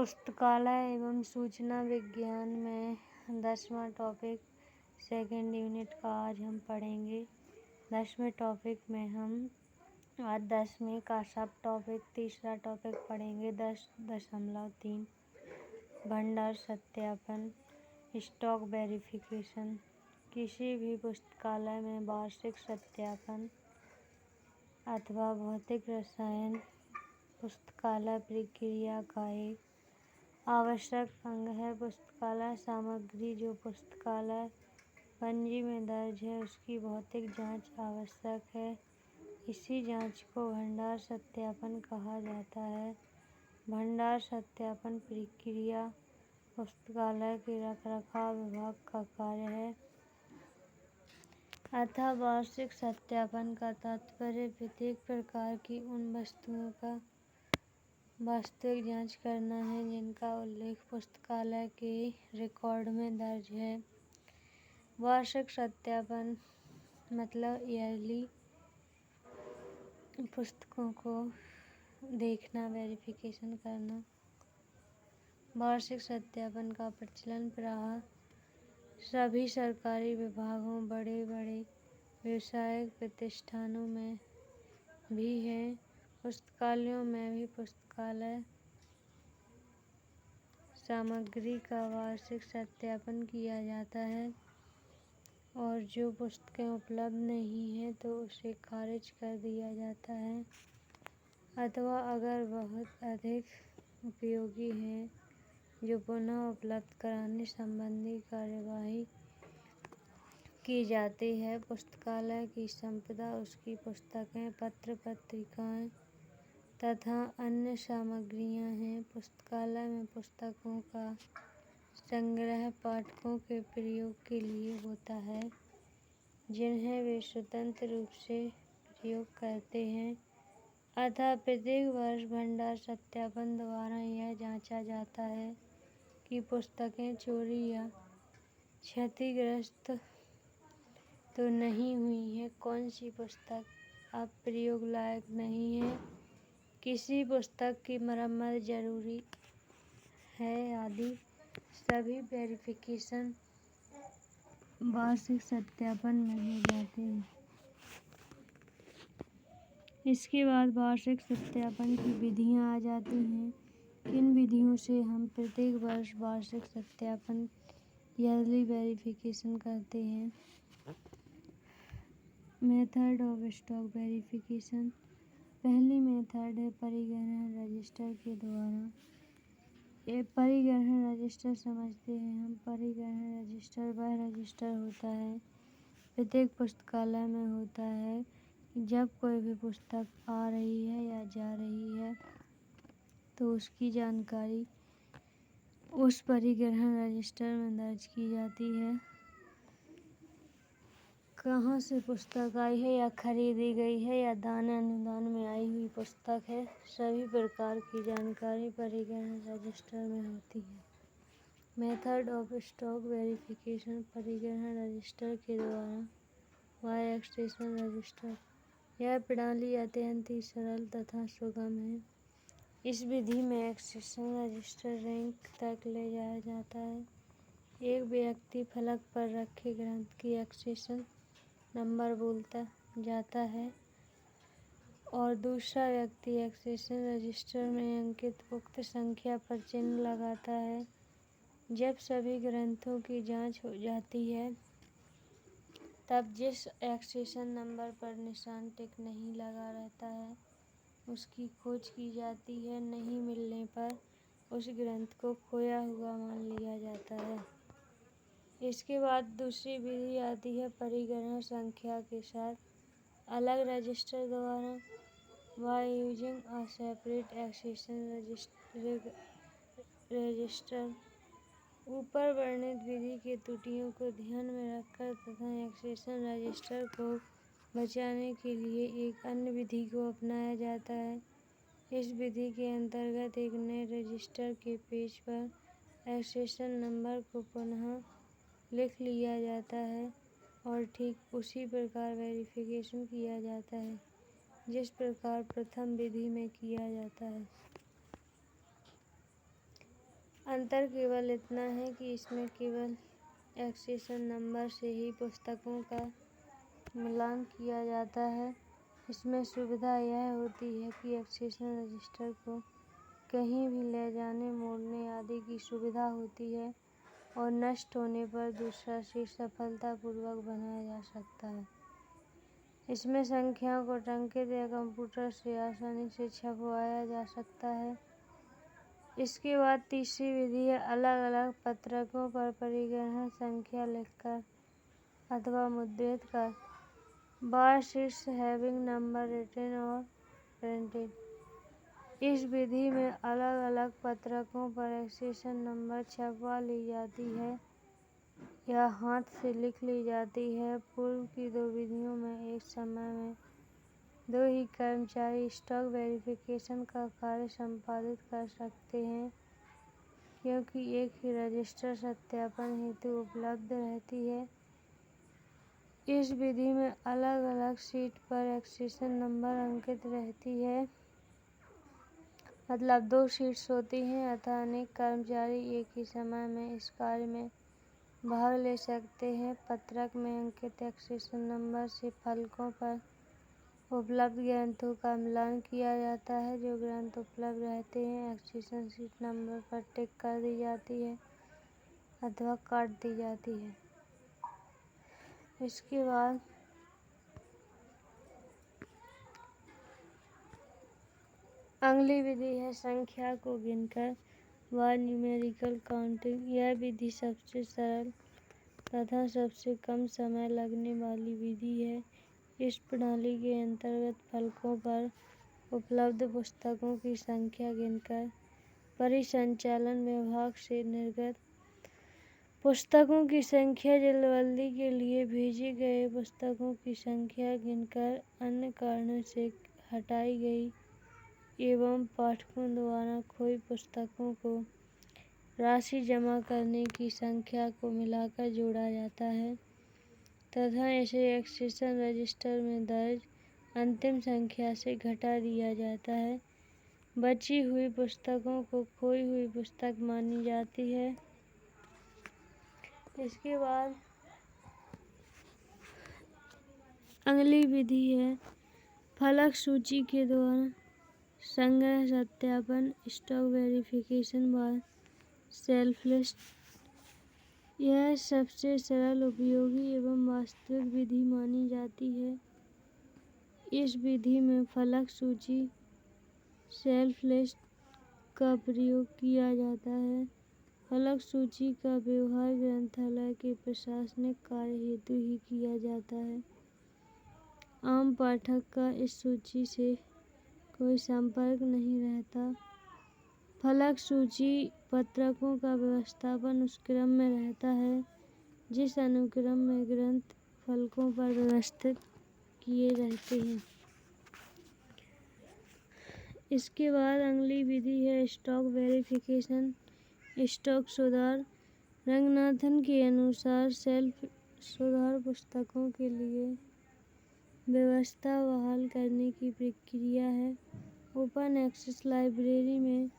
पुस्तकालय एवं सूचना विज्ञान में 10वां टॉपिक सेकेंड यूनिट का आज हम पढ़ेंगे। 10वें टॉपिक में हम आज 10वें का सब टॉपिक तीसरा टॉपिक पढ़ेंगे। 10.3 भंडार सत्यापन स्टॉक वेरिफिकेशन। किसी भी पुस्तकालय में वार्षिक सत्यापन अथवा भौतिक रसायन पुस्तकालय प्रक्रिया का एक आवश्यक अंग है। पुस्तकालय सामग्री जो पुस्तकालय पंजी में दर्ज है उसकी भौतिक जांच आवश्यक है। इसी जांच को भंडार सत्यापन कहा जाता है। भंडार सत्यापन प्रक्रिया पुस्तकालय के रखरखाव विभाग का कार्य है। अतः वार्षिक सत्यापन का तात्पर्य प्रत्येक प्रकार की उन वस्तुओं का वास्तविक जांच करना है जिनका उल्लेख पुस्तकालय के रिकॉर्ड में दर्ज है। वार्षिक सत्यापन मतलब ईयरली पुस्तकों को देखना, वेरिफिकेशन करना। वार्षिक सत्यापन का प्रचलन प्रायः सभी सरकारी विभागों, बड़े बड़े व्यावसायिक प्रतिष्ठानों में भी है। पुस्तकालयों में भी पुस्तकालय सामग्री का वार्षिक सत्यापन किया जाता है और जो पुस्तकें उपलब्ध नहीं है तो उसे खारिज कर दिया जाता है अथवा अगर बहुत अधिक उपयोगी है जो पुनः उपलब्ध कराने संबंधी कार्यवाही की जाती है। पुस्तकालय की संपदा उसकी पुस्तकें, पत्र पत्रिकाएं तथा अन्य सामग्रियां हैं। पुस्तकालय में पुस्तकों का संग्रह पाठकों के प्रयोग के लिए होता है जिन्हें वे स्वतंत्र रूप से प्रयोग करते हैं। अतः प्रत्येक वर्ष भंडार सत्यापन द्वारा यह जांचा जाता है कि पुस्तकें चोरी या क्षतिग्रस्त तो नहीं हुई है, कौन सी पुस्तक अब प्रयोग लायक नहीं है, किसी पुस्तक की मरम्मत जरूरी है आदि सभी वेरिफिकेशन वार्षिक सत्यापन में हो जाते हैं। इसके बाद वार्षिक सत्यापन की विधियां आ जाती हैं। किन विधियों से हम प्रत्येक वर्ष वार्षिक सत्यापन ईयरली वेरिफिकेशन करते हैं। Method of stock verification. पहली मेथड है परिग्रहण रजिस्टर के द्वारा। ये परिग्रहण रजिस्टर समझते हैं हम। परिग्रहण रजिस्टर वह रजिस्टर होता है प्रत्येक पुस्तकालय में होता है। जब कोई भी पुस्तक आ रही है या जा रही है तो उसकी जानकारी उस परिग्रहण रजिस्टर में दर्ज की जाती है। कहाँ से पुस्तक आई है या खरीदी गई है या दान अनुदान में आई हुई पुस्तक है, सभी प्रकार की जानकारी परिग्रहण रजिस्टर में होती है। मेथड ऑफ स्टॉक वेरिफिकेशन परिग्रहण रजिस्टर के द्वारा वाई एक्सटेंशन रजिस्टर। यह प्रणाली अत्यंत ही सरल तथा सुगम है। इस विधि में एक्सटेंशन रजिस्टर रैंक तक ले जाया जाता है। एक व्यक्ति फलक पर रखे ग्रंथ की एक्सटेंशन नंबर बोलता जाता है और दूसरा व्यक्ति एक्सटेंशन रजिस्टर में अंकित उक्त संख्या पर चिन्ह लगाता है। जब सभी ग्रंथों की जांच हो जाती है तब जिस एक्सटेंशन नंबर पर निशान टिक नहीं लगा रहता है उसकी खोज की जाती है। नहीं मिलने पर उस ग्रंथ को खोया हुआ मान लिया जाता है। इसके बाद दूसरी विधि आती है परिग्रहण संख्या के साथ अलग रजिस्टर द्वारा by using a separate extension register. ऊपर वर्णित विधि के त्रुटियों को ध्यान में रखकर तथा एक्सटेंशन रजिस्टर को बचाने के लिए एक अन्य विधि को अपनाया जाता है। इस विधि के अंतर्गत एक नए रजिस्टर के पेज पर एक्सटेंशन नंबर को पुनः लिख लिया जाता है और ठीक उसी प्रकार वेरिफिकेशन किया जाता है जिस प्रकार प्रथम विधि में किया जाता है। अंतर केवल इतना है कि इसमें केवल एक्सेशन नंबर से ही पुस्तकों का मिलान किया जाता है। इसमें सुविधा यह होती है कि एक्सेशन रजिस्टर को कहीं भी ले जाने, मोड़ने आदि की सुविधा होती है और नष्ट होने पर दूसरा शीट सफलतापूर्वक बनाया जा सकता है। इसमें संख्याओं को टंकित या कंप्यूटर से आसानी से छपवाया जा सकता है। इसके बाद तीसरी विधि है अलग अलग पत्रकों पर परिग्रहण संख्या लिखकर अथवा मुद्रित कर। बार शीट्स हैविंग नंबर रिटन और प्रिंटेड। इस विधि में अलग अलग पत्रकों पर एक्सेशन नंबर छपवा ली जाती है या हाथ से लिख ली जाती है। पूर्व की दो विधियों में एक समय में दो ही कर्मचारी स्टॉक वेरिफिकेशन का कार्य संपादित कर सकते हैं, क्योंकि एक ही रजिस्टर सत्यापन हेतु उपलब्ध रहती है। इस विधि में अलग अलग शीट पर एक्सेशन नंबर अंकित रहती है, मतलब दो शीट्स होती हैं, अतः अनेक कर्मचारी एक ही समय में इस कार्य में भाग ले सकते हैं। पत्रक में अंकित एक्सेशन नंबर से फलकों पर उपलब्ध ग्रंथों का मिलान किया जाता है। जो ग्रंथ उपलब्ध रहते हैं एक्सेशन शीट नंबर पर टिक कर दी जाती है अथवा काट दी जाती है। इसके बाद अगली विधि है संख्या को गिनकर व न्यूमेरिकल काउंटिंग। यह विधि सबसे सरल तथा सबसे कम समय लगने वाली विधि है। इस प्रणाली के अंतर्गत फलकों पर उपलब्ध पुस्तकों की संख्या गिनकर परिसंचालन विभाग से निर्गत पुस्तकों की संख्या, जल्दबाजी के लिए भेजे गए पुस्तकों की संख्या गिनकर अन्य कारणों से हटाई गई एवं पाठकों द्वारा खोई पुस्तकों को राशि जमा करने की संख्या को मिलाकर जोड़ा जाता है तथा इसे एक्सेशन रजिस्टर में दर्ज अंतिम संख्या से घटा दिया जाता है। बची हुई पुस्तकों को खोई हुई पुस्तक मानी जाती है। इसके बाद अगली विधि है फलक सूची के द्वारा संग्रह सत्यापन, स्टॉक वेरिफिकेशन व सेल्फ लिस्ट। यह सबसे सरल, उपयोगी एवं वास्तविक विधि मानी जाती है। इस विधि में फलक सूची सेल्फ लिस्ट का प्रयोग किया जाता है। फलक सूची का व्यवहार ग्रंथालय के प्रशासनिक कार्य हेतु ही किया जाता है। आम पाठक का इस सूची से कोई संपर्क नहीं रहता। फलक सूची पत्रकों का व्यवस्थापन उस क्रम में रहता है जिस अनुक्रम में ग्रंथ फलकों पर व्यवस्थित किए रहते हैं। इसके बाद अगली विधि है स्टॉक वेरिफिकेशन, स्टॉक सुधार। रंगनाथन के अनुसार सेल्फ सुधार पुस्तकों के लिए व्यवस्था बहाल करने की प्रक्रिया है। ओपन एक्सेस लाइब्रेरी में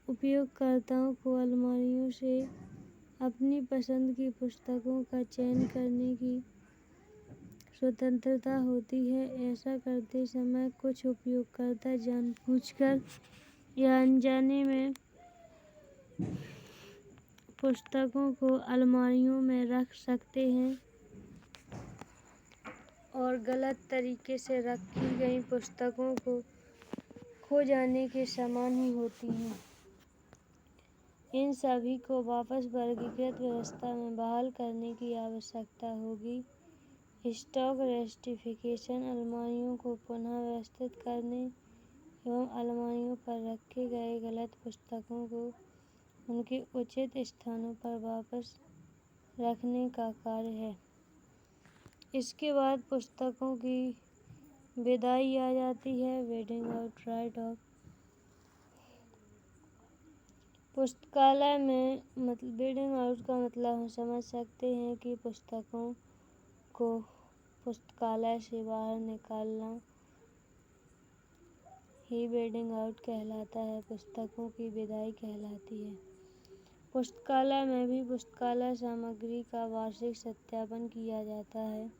उपयोगकर्ताओं को अलमारियों से अपनी पसंद की पुस्तकों का चयन करने की स्वतंत्रता होती है। ऐसा करते समय कुछ उपयोगकर्ता जानबूझकर या अनजाने में पुस्तकों को अलमारियों में रख सकते हैं और गलत तरीके से रखी गई पुस्तकों को खो जाने के समान ही होती हैं। इन सभी को वापस वर्गीकृत व्यवस्था में बहाल करने की आवश्यकता होगी। स्टॉक रेस्टिफिकेशन अलमारियों को पुनः व्यवस्थित करने एवं अलमारियों पर रखे गए गलत पुस्तकों को उनके उचित स्थानों पर वापस रखने का कार्य है। इसके बाद पुस्तकों की विदाई आ जाती है, वेडिंग आउट, राइट ऑफ। पुस्तकालय में वेडिंग आउट का मतलब हम समझ सकते हैं कि पुस्तकों को पुस्तकालय से बाहर निकालना ही वेडिंग आउट कहलाता है, पुस्तकों की विदाई कहलाती है। पुस्तकालय में भी पुस्तकालय सामग्री का वार्षिक सत्यापन किया जाता है।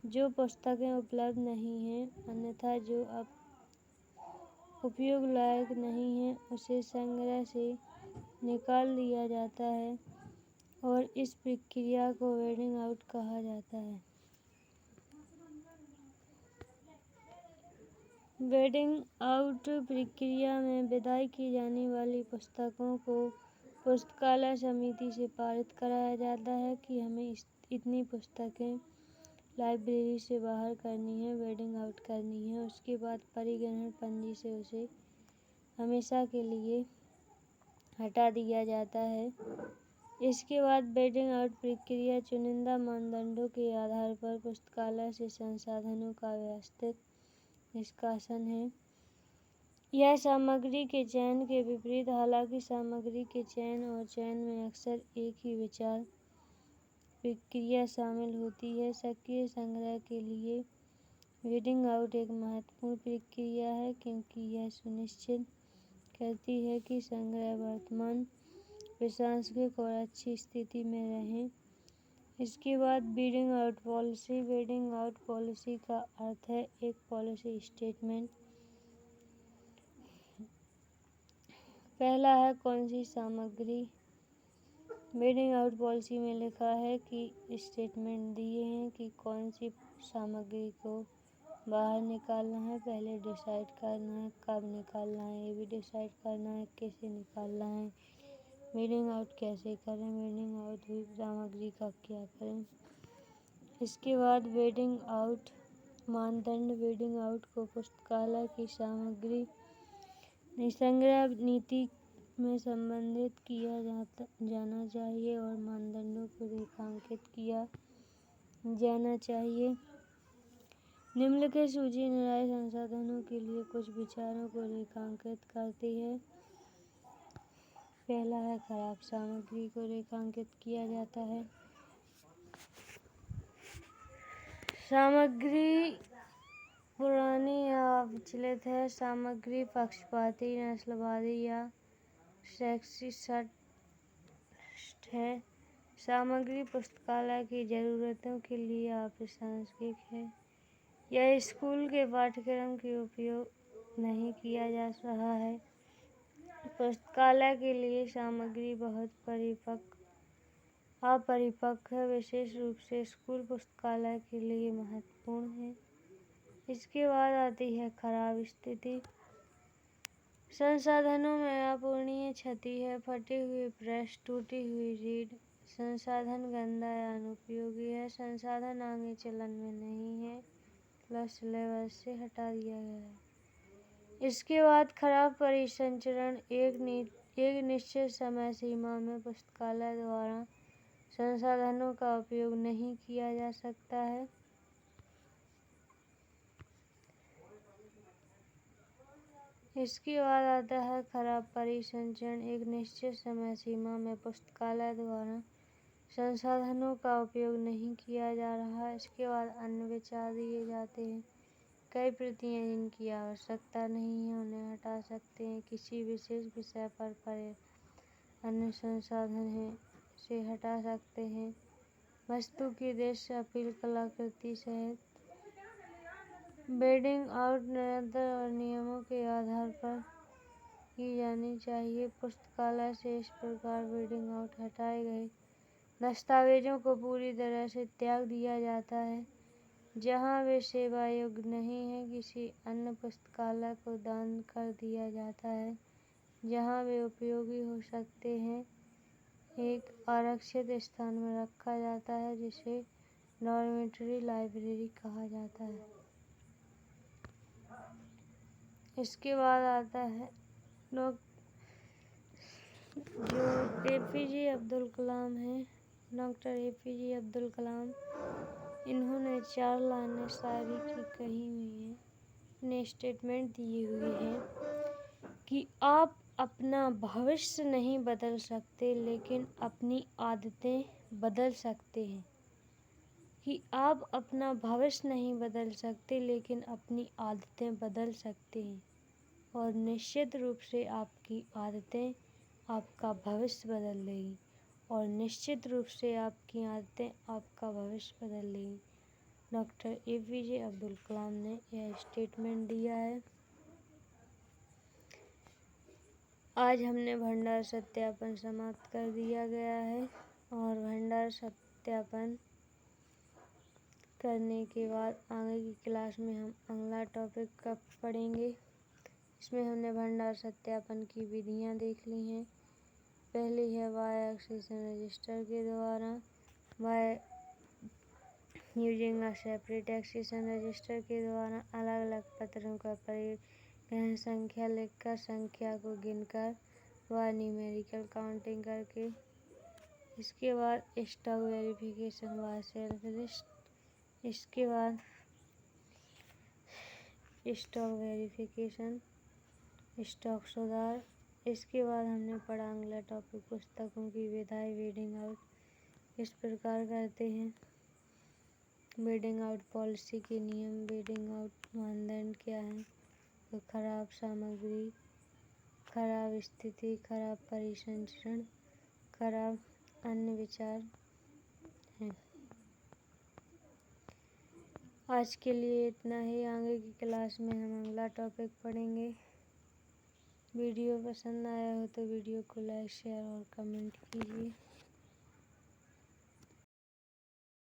जो पुस्तकें उपलब्ध नहीं हैं अन्यथा जो अब उपयोग लायक नहीं है उसे संग्रह से निकाल दिया जाता है और इस प्रक्रिया को वेडिंग आउट कहा जाता है। वेडिंग आउट प्रक्रिया में विदाई की जाने वाली पुस्तकों को पुस्तकालय समिति से पारित कराया जाता है कि हमें इतनी पुस्तकें लाइब्रेरी से बाहर करनी है, वेडिंग आउट करनी है। उसके बाद परिग्रहण पंजी से उसे हमेशा के लिए हटा दिया जाता है। इसके बाद वेडिंग आउट प्रक्रिया चुनिंदा मानदंडों के आधार पर पुस्तकालय से संसाधनों का व्यवस्थित निष्कासन है। यह सामग्री के चयन के विपरीत, हालांकि सामग्री के चयन और चयन में अक्सर एक ही विचार प्रक्रिया शामिल होती है। सक्रिय संग्रह के लिए वेडिंग आउट एक महत्वपूर्ण प्रक्रिया है क्योंकि यह सुनिश्चित करती है कि संग्रह वर्तमान, प्रासंगिक और अच्छी स्थिति में रहें। इसके बाद wedding out policy. Wedding out policy का अर्थ है एक पॉलिसी स्टेटमेंट। पहला है कौन सी सामग्री। वेडिंग आउट पॉलिसी में लिखा है कि स्टेटमेंट दिए हैं कि कौन सी सामग्री को बाहर निकालना है। पहले डिसाइड करना है कब निकालना है, ये भी डिसाइड करना है कैसे निकालना है, वेडिंग आउट कैसे करें, वेडिंग आउट हुई सामग्री का क्या करें। इसके बाद वेडिंग आउट मानदंड। वेडिंग आउट को पुस्तकालय की सामग्री संग्रह नीति में संबंधित किया जाना चाहिए और मानदंडों को रेखांकित किया जाना चाहिए। निम्नलिखित सूची निर्धारित संसाधनों के लिए कुछ विचारों को रेखांकित करती है। पहला है खराब सामग्री को रेखांकित किया जाता है। सामग्री पुरानी या विचलित है। सामग्री पक्षपाती, नस्लवादी या सेक्सिस्ट है। सामग्री पुस्तकालय की जरूरतों के लिए अप्रासंगिक है। यह स्कूल के पाठ्यक्रम के उपयोग नहीं किया जा रहा है। पुस्तकालय के लिए सामग्री बहुत अपरिपक्व है, विशेष रूप से स्कूल पुस्तकालय के लिए महत्वपूर्ण है। इसके बाद आती है खराब स्थिति। संसाधनों में अपूरणीय क्षति है। फटे हुए प्रेस, टूटी हुई रीढ़, संसाधन गंदा या अनुपयोगी है, संसाधन आगे चलन में नहीं है, सिलेबस से हटा दिया गया है। इसके बाद खराब परिसंचरण। एक निश्चित समय सीमा में पुस्तकालय द्वारा संसाधनों का उपयोग नहीं किया जा सकता है। इसके बाद आता है खराब परिसंचरण। एक निश्चित समय सीमा में पुस्तकालय द्वारा संसाधनों का उपयोग नहीं किया जा रहा है। इसके बाद अन्य विचार दिए जाते हैं। कई प्रतियां जिनकी आवश्यकता नहीं है उन्हें हटा सकते हैं। किसी विशेष विषय पर अन्य संसाधन हैं से हटा सकते हैं। वस्तु की दृश्य अपील कलाकृति सहित। वेडिंग आउट निरंतर और नियमों के आधार पर की जानी चाहिए। पुस्तकालय से इस प्रकार वेडिंग आउट हटाए गए दस्तावेजों को पूरी तरह से त्याग दिया जाता है। जहां वे सेवा योग्य नहीं है, किसी अन्य पुस्तकालय को दान कर दिया जाता है जहां वे उपयोगी हो सकते हैं। एक आरक्षित स्थान में रखा जाता है जिसे डॉर्मेटरी लाइब्रेरी कहा जाता है। इसके बाद आता है जो APJ अब्दुल कलाम है, डॉक्टर APJ अब्दुल कलाम। इन्होंने 4 लाइनें शायरी की कही हुई हैं। अपने स्टेटमेंट दिए हुए हैं कि आप अपना भविष्य नहीं बदल सकते लेकिन अपनी आदतें बदल सकते हैं। कि आप अपना भविष्य नहीं बदल सकते लेकिन अपनी आदतें बदल सकते हैं और निश्चित रूप से आपकी आदतें आपका भविष्य बदल देगी और निश्चित रूप से आपकी आदतें आपका भविष्य बदल देगी। डॉक्टर APJ अब्दुल कलाम ने यह स्टेटमेंट दिया है। आज हमने भंडार सत्यापन समाप्त कर दिया गया है और भंडार सत्यापन करने के बाद आगे की क्लास में हम अगला टॉपिक का पढ़ेंगे। इसमें हमने भंडार सत्यापन की विधियां देख ली हैं। पहली है बाय ऑक्सीजन रजिस्टर के द्वारा, by using a separate oxygen register के द्वारा अलग अलग पत्रों का परिग्रहण संख्या लिखकर, संख्या को गिनकर व न्यूमेरिकल काउंटिंग करके। इसके बाद स्टॉक वेरिफिकेशन व सेल्फ लिस्ट। इसके बाद स्टॉक वेरिफिकेशन, स्टॉक सुधार। इसके बाद हमने पढ़ा अगला टॉपिक पुस्तकों की विधाएं, वीडिंग आउट किस प्रकार करते हैं, वीडिंग आउट पॉलिसी के नियम, वीडिंग आउट मानदंड क्या है, तो खराब सामग्री, खराब स्थिति, खराब परिसंचरण, खराब अन्य विचार हैं। आज के लिए इतना ही। आगे की क्लास में हम अगला टॉपिक पढ़ेंगे। वीडियो पसंद आया हो तो वीडियो को लाइक, शेयर और कमेंट कीजिए।